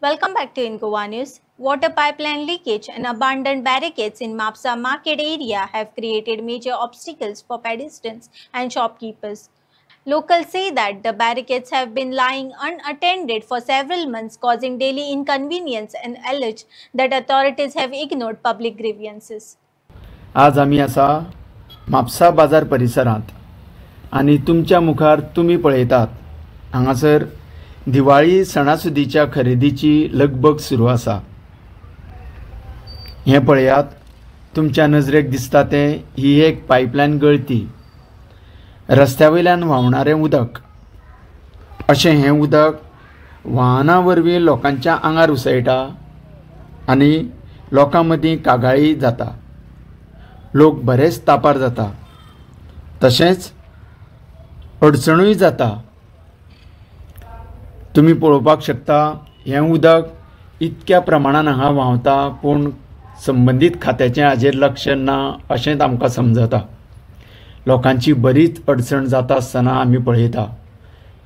Welcome back to Incoa News. Water pipeline leakage and abandoned barricades in Mapsa market area have created major obstacles for pedestrians and shopkeepers. Locals say that the barricades have been lying unattended for several months, causing daily inconvenience and allege that authorities have ignored public grievances. आज आम्ही असा म्हापसा बाजार परिसरात आणि तुमच्या मुखार तुम्ही पळयतात हांगासर दिवाळी सणासुदीच्या खरेदीची लगबग सुरू आसा। हे पळयात, तुमच्या नजरेक दिसता ते ही एक पाईपलाईन गळती। रस्त्यावयल्यान व्हांवणारें उदक, अशें हें उदक वाहनां वरवीं लोकांच्या आंगार उसळटा आनी लोकां मदीं कागाळी जाता। लोक बरेच तापार जाता, तशेंच अडचणूय जाता। तुम्ही पळोवपाक शकता, हें उदक इतक्या प्रमाणान हांगा व्हांवता, पूण संबंधीत खात्याचें हाजेर लक्ष ना अशेंच आमकां समजता। लोकांची बरीच अडचण जाता आसतना आमी पळयता,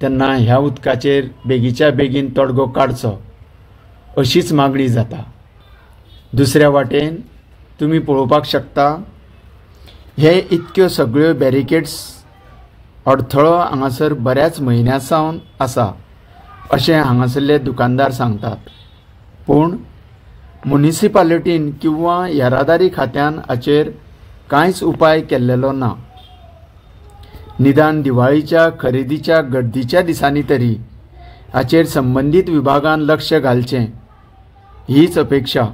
तेन्ना ह्या उदकाचेर बेगीच्या बेगीन तोडगो काडचो अशीच मागणी जाता। दुसऱ्या वाटेन तुम्ही पळोवपाक शकता, हे इतक्यो सगळ्यो बॅरिकेड्स अडथळो हांगासर बऱ्याच म्हयन्यां सावन आसा अशें हांगासरले दुकानदार सांगतात, पूण म्युनिसिपालिटीन किंवा येरादारी खात्यान हाचेर कांयच उपाय केल्लेलो ना। निदान दिवाळीच्या खरेदीच्या गर्दीच्या दिसांनी तरी हाचेर संबंधीत विभागान लक्ष घालचें हीच अपेक्षा